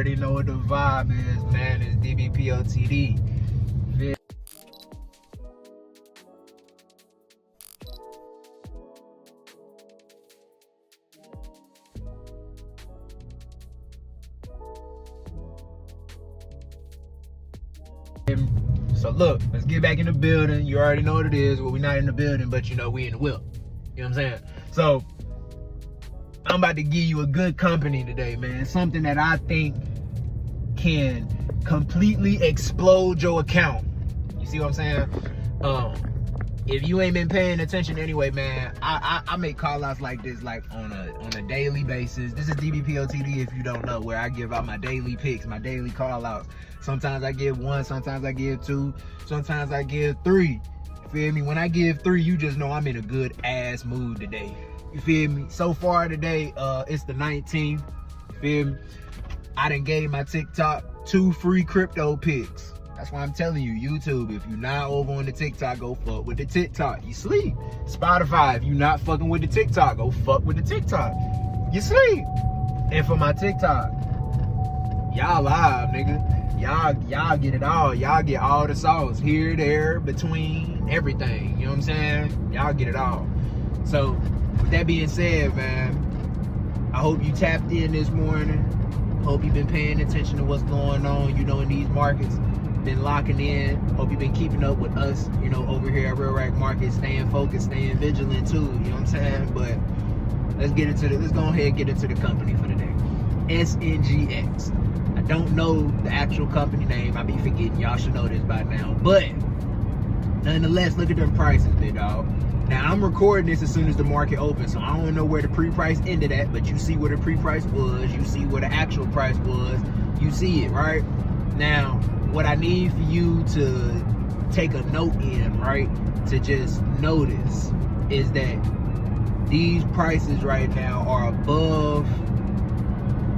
already know what the vibe is, man. It's DBPOTD. So look, let's get back in the building. You already know what it is. Well, we're not in the building, but you know we in the whip. You know what I'm saying? So I'm about to give you a good company today, man. Something that I think can completely explode your account. You see what I'm saying? If you ain't been paying attention anyway, man, I make call outs like this like on a daily basis. This is DBPOTD if you don't know, where I give out my daily picks, my daily call outs. Sometimes I give one, sometimes I give two, sometimes I give three. You feel me? When I give three, you just know I'm in a good ass mood today. You feel me? So far today, it's the 19th. You feel me? I done gave my TikTok 2 free crypto picks. That's why I'm telling you, YouTube, if you're not over on the TikTok, go fuck with the TikTok. You sleep. Spotify, if you're not fucking with the TikTok, go fuck with the TikTok. You sleep. And for my TikTok, y'all live, nigga. Y'all get it all. Y'all get all the sauce. Here, there, between, everything. You know what I'm saying? Y'all get it all. So, with that being said, man, I hope you tapped in this morning. Hope you've been paying attention to what's going on, you know, in these markets. Been locking in. Hope you've been keeping up with us, you know, over here at Real Rack Market, staying focused, staying vigilant too, you know what I'm saying? But let's go ahead and get into the company for today. SNGX. I don't know the actual company name. I be forgetting. Y'all should know this by now. But nonetheless, look at them prices, big dog. Now, I'm recording this as soon as the market opens, so I don't know where the pre-price ended at, but you see where the pre-price was. You see where the actual price was. You see it, right? Now, what I need for you to take a note in, right, to just notice is that these prices right now are above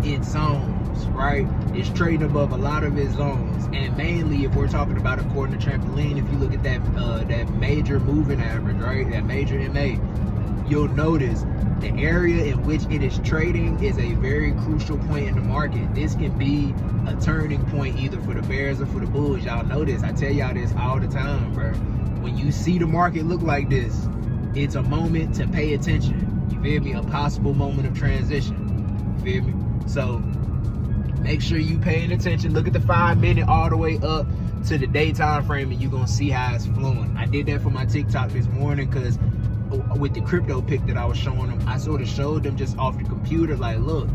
its zones, right? It's trading above a lot of its zones, and mainly if we're talking about according to Trampoline, if you look at that major moving average, right, that major MA, you'll notice the area in which it is trading is a very crucial point in the market. This can be a turning point either for the bears or for the bulls. Y'all know this. I tell y'all this all the time, bro. When you see the market look like this, it's a moment to pay attention. You feel me? A possible moment of transition. You feel me? So make sure you paying attention. Look at the 5-minute all the way up to the day time frame, and you're gonna see how it's flowing. I did that for my TikTok this morning because with the crypto pick that I was showing them, I sort of showed them just off the computer, like, look,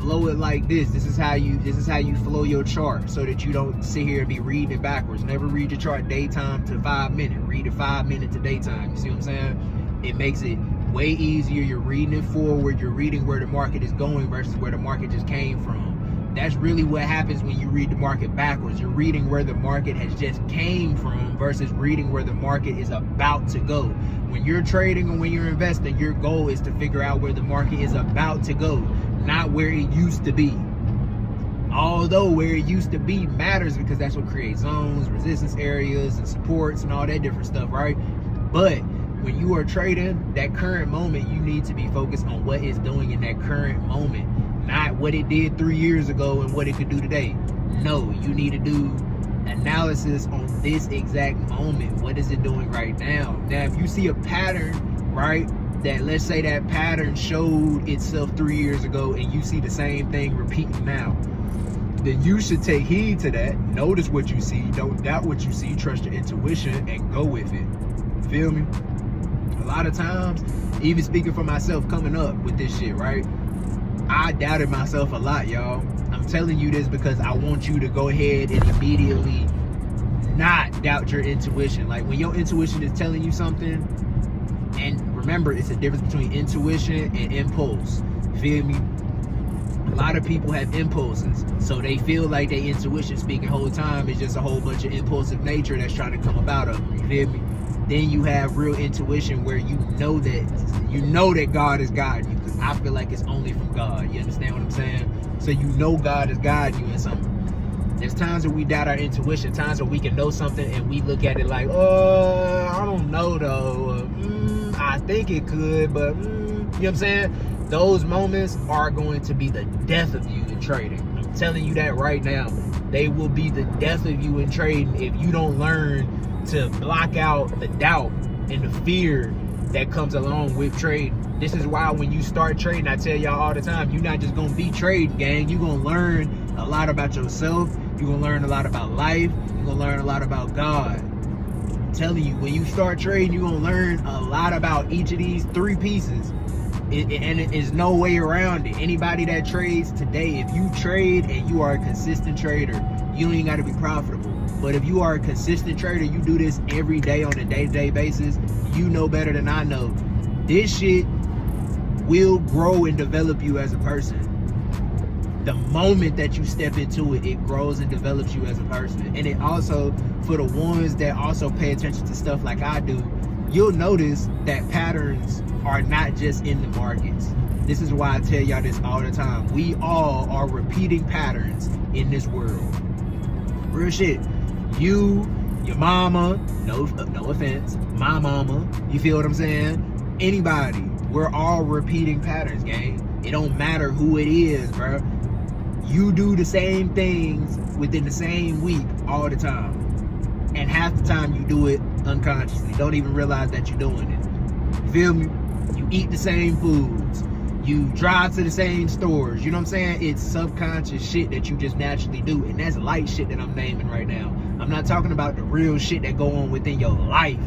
flow it like this. This is how you flow your chart, so that you don't sit here and be reading it backwards. Never read your chart daytime to 5-minute. Read it 5-minute to daytime. You see what I'm saying? It makes it way easier. You're reading it forward. You're reading where the market is going versus where the market just came from. That's really what happens when you read the market backwards. You're reading where the market has just came from versus reading where the market is about to go. When you're trading and when you're investing, your goal is to figure out where the market is about to go, not where it used to be. Although where it used to be matters, because that's what creates zones, resistance areas, and supports and all that different stuff, right? But when you are trading, that current moment, you need to be focused on what it's doing in that current moment, not what it did 3 years ago and what it could do today. No, you need to do analysis on this exact moment. What is it doing right now? Now, if you see a pattern, right, that let's say that pattern showed itself 3 years ago and you see the same thing repeating now, then you should take heed to that. Notice what you see. Don't doubt what you see. Trust your intuition and go with it. Feel me? A lot of times, even speaking for myself coming up with this shit, right, I doubted myself a lot, y'all. I'm telling you this because I want you to go ahead and immediately not doubt your intuition. Like, when your intuition is telling you something, and remember, it's a difference between intuition and impulse. Feel me? A lot of people have impulses, so they feel like their intuition speaking the whole time is just a whole bunch of impulsive nature that's trying to come about of them. You feel me? Then you have real intuition where you know that God is guiding you, because I feel like it's only from God. You understand what I'm saying? So you know God is guiding you in something. There's times where we doubt our intuition, times where we can know something and we look at it like, I don't know though. I think it could, but you know what I'm saying? Those moments are going to be the death of you in trading. I'm telling you that right now. They will be the death of you in trading if you don't learn to block out the doubt and the fear that comes along with trading. This is why when you start trading, I tell y'all all the time, you're not just gonna be trading, gang. You're gonna learn a lot about yourself. You're gonna learn a lot about life. You're gonna learn a lot about God. I'm telling you, when you start trading, you're gonna learn a lot about each of these 3 pieces. And it is no way around it. Anybody that trades today, if you trade and you are a consistent trader, you ain't got to be profitable. But if you are a consistent trader, you do this every day on a day-to-day basis, you know better than I know. This shit will grow and develop you as a person. The moment that you step into it, it grows and develops you as a person. And it also, for the ones that also pay attention to stuff like I do, you'll notice that patterns are not just in the markets. This is why I tell y'all this all the time. We all are repeating patterns in this world. Real shit. You, your mama, no offense, my mama, you feel what I'm saying? Anybody, we're all repeating patterns, gang. It don't matter who it is, bro. You do the same things within the same week all the time. And half the time you do it unconsciously. Don't even realize that you're doing it. You feel me? You eat the same foods. You drive to the same stores. You know what I'm saying? It's subconscious shit that you just naturally do. And that's light shit that I'm naming right now. I'm not talking about the real shit that go on within your life.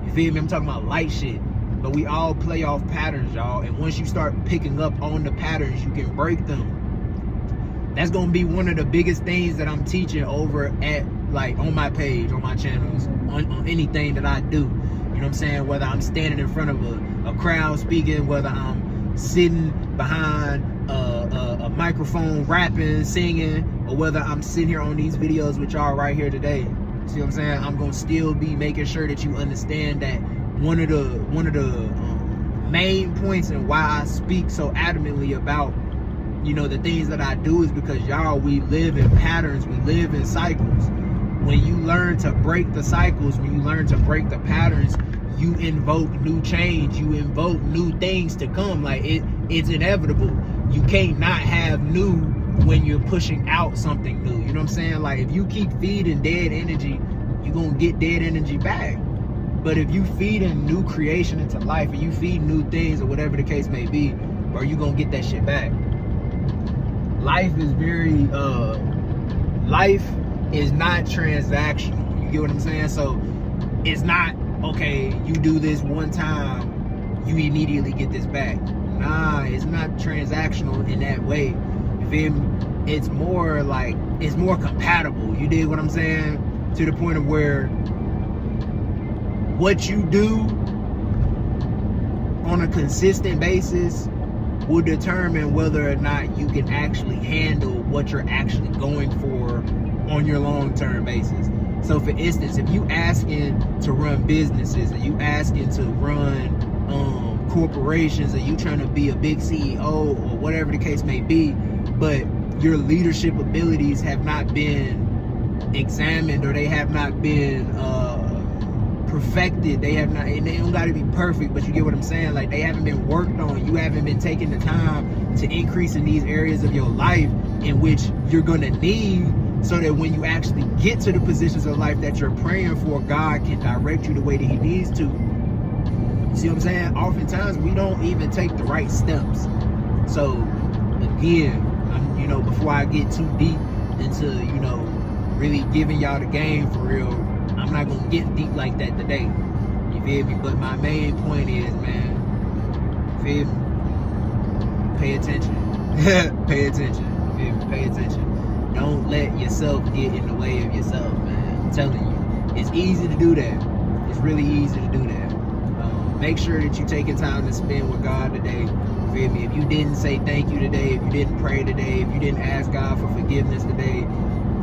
You feel me? I'm talking about light shit. But we all play off patterns, y'all. And once you start picking up on the patterns, you can break them. That's going to be one of the biggest things that I'm teaching over at, like, on my page, on my channels, on anything that I do. You know what I'm saying? Whether I'm standing in front of a crowd speaking, whether I'm sitting behind a microphone rapping, singing, or whether I'm sitting here on these videos with y'all right here today. See what I'm saying? I'm going to still be making sure that you understand that one of the main points and why I speak so adamantly about, you know, the things that I do is because, y'all, we live in patterns, we live in cycles. When you learn to break the cycles, when you learn to break the patterns, you invoke new change, you invoke new things to come. Like, it's inevitable. You can't not have new when you're pushing out something new. You know what I'm saying? Like, if you keep feeding dead energy, you're gonna get dead energy back. But if you feed in new creation into life, and you feed new things, or whatever the case may be, or you gonna get that shit back. Life is very life is not transactional. You get what I'm saying? So it's not, okay, you do this one time, you immediately get this back. Nah, it's not transactional in that way. You feel me? It's more like, it's more compatible. You dig what I'm saying? To the point of where what you do on a consistent basis will determine whether or not you can actually handle what you're actually going for on your long-term basis. So for instance, if you asking to run businesses, and you asking to run corporations, or you trying to be a big CEO, or whatever the case may be, but your leadership abilities have not been examined, or they have not been perfected, they have not, and they don't got to be perfect, but you get what I'm saying? Like, they haven't been worked on. You haven't been taking the time to increase in these areas of your life in which you're gonna need, so that when you actually get to the positions of life that you're praying for, God can direct you the way that He needs to. See what I'm saying? Oftentimes we don't even take the right steps. So again, you know, before I get too deep into, you know, really giving y'all the game for real, I'm not gonna get deep like that today. You feel me? But my main point is, man, you feel me? Pay attention. Pay attention. You feel me? Pay attention. Don't let yourself get in the way of yourself, man. I'm telling you, it's easy to do that. It's really easy to do that. Make sure that you're taking time to spend with God today. You feel me? If you didn't say thank you today, if you didn't pray today, if you didn't ask God for forgiveness today,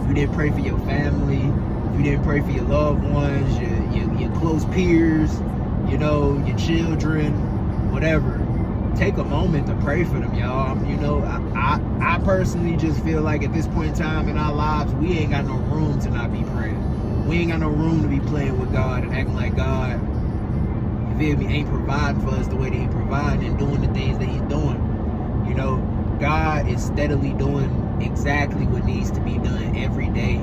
if you didn't pray for your family, if you didn't pray for your loved ones, your close peers, you know, your children, whatever, take a moment to pray for them, y'all. You know, I personally just feel like at this point in time in our lives, we ain't got no room to not be praying. We ain't got no room to be playing with God and acting like God, you feel me, ain't providing for us the way that He providing and doing the things that He's doing. You know, God is steadily doing exactly what needs to be done every day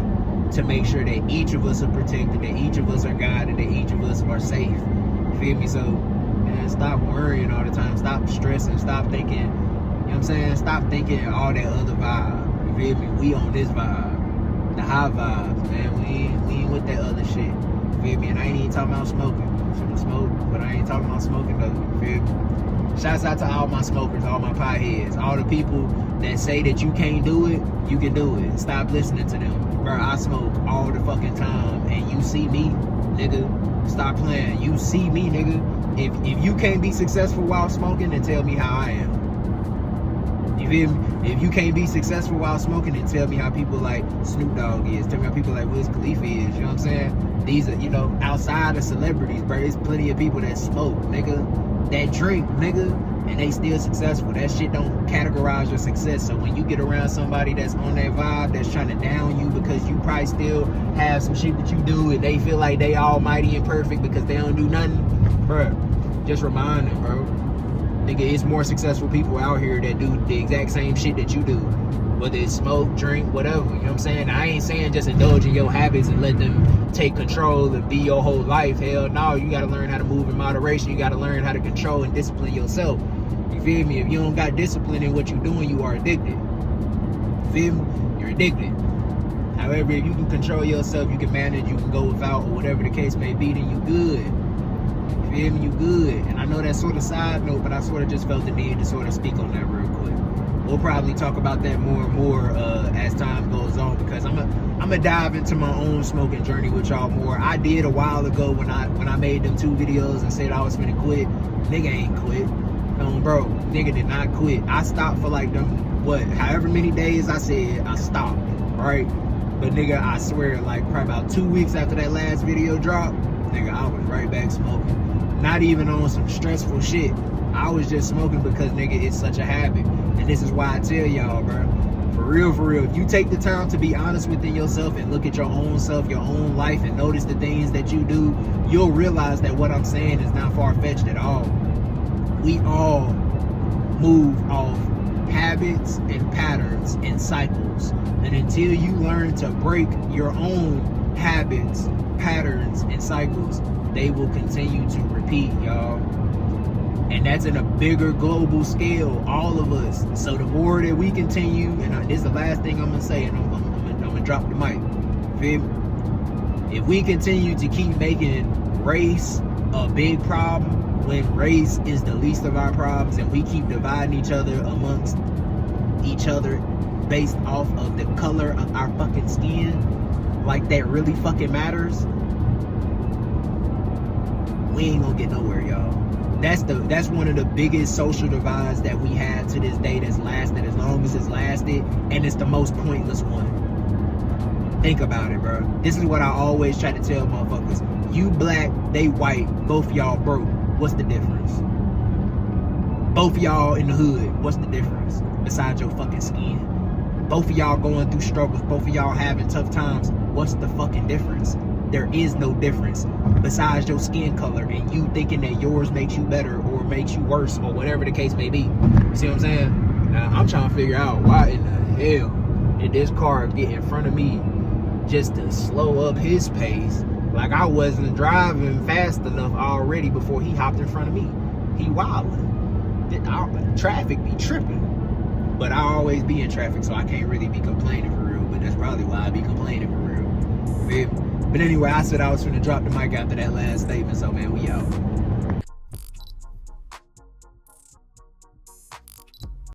to make sure that each of us are protected, that each of us are guided, that each of us are safe. You feel me? So, man, stop worrying all the time. Stop stressing. Stop thinking, you know what I'm saying? Stop thinking all that other vibe. You feel me? We on this vibe. The high vibes, man. We ain't with that other shit. You feel me? And I ain't even talking about smoking. I'm finna smoke, but I ain't talking about smoking though. You feel me? Shouts out to all my smokers, all my potheads, all the people that say that you can't do it, you can do it. Stop listening to them. Bro, I smoke all the fucking time, and you see me, nigga. Stop playing. You see me, nigga. If you can't be successful while smoking, then tell me how I am. You feel me? If you can't be successful while smoking, then tell me how people like Snoop Dogg is. Tell me how people like Wiz Khalifa is. You know what I'm saying? These are, you know, outside of celebrities, bro. There's plenty of people that smoke, nigga, that drink, nigga, and they still successful. That shit don't categorize your success. So when you get around somebody that's on that vibe, that's trying to down you because you probably still have some shit that you do and they feel like they almighty and perfect because they don't do nothing, bro, just remind them, bro. Nigga, it's more successful people out here that do the exact same shit that you do. Whether it's smoke, drink, whatever, you know what I'm saying? I ain't saying just indulge in your habits and let them take control and be your whole life. Hell no, you gotta learn how to move in moderation. You gotta learn how to control and discipline yourself. You feel me? If you don't got discipline in what you're doing, you are addicted. You feel me? You're addicted. However, if you can control yourself, you can manage, you can go without, or whatever the case may be, then you good. You feel me? You good. And I know that's sort of side note, but I sort of just felt the need to sort of speak on that real quick. We'll probably talk about that more and more as time goes on, because I'm gonna dive into my own smoking journey with y'all more. I did a while ago when I made them 2 videos and said I was finna quit. Nigga ain't quit. Bro, nigga did not quit. I stopped for like them, however many days I said I stopped, right? But nigga, I swear, like probably about 2 weeks after that last video dropped, nigga, I was right back smoking. Not even on some stressful shit. I was just smoking because, nigga, it's such a habit. And this is why I tell y'all, bro, for real, if you take the time to be honest within yourself and look at your own self, your own life, and notice the things that you do, you'll realize that what I'm saying is not far-fetched at all. We all move off habits and patterns and cycles. And until you learn to break your own habits, patterns, and cycles, they will continue to repeat, y'all. And that's in a bigger global scale, all of us. So the more that we continue, and this is the last thing I'm gonna say, and I'm gonna drop the mic. Feel me? If we continue to keep making race a big problem when race is the least of our problems, and we keep dividing each other amongst each other based off of the color of our fucking skin, like that really fucking matters, we ain't gonna get nowhere, y'all. That's one of the biggest social divides that we have to this day that's lasted as long as it's lasted, and it's the most pointless one. Think about it, bro. This is what I always try to tell motherfuckers. You black, they white, both y'all broke. What's the difference? Both of y'all in the hood, what's the difference? Besides your fucking skin. Both of y'all going through struggles, both of y'all having tough times. What's the fucking difference? There is no difference besides your skin color and you thinking that yours makes you better or makes you worse or whatever the case may be. See what I'm saying? Now, I'm trying to figure out why in the hell did this car get in front of me just to slow up his pace? Like I wasn't driving fast enough already before he hopped in front of me. He wildin'. Traffic be tripping. But I always be in traffic, so I can't really be complaining for real. But that's probably why I be complaining for real. But anyway, I said I was finna drop the mic after that last statement, so man, we out.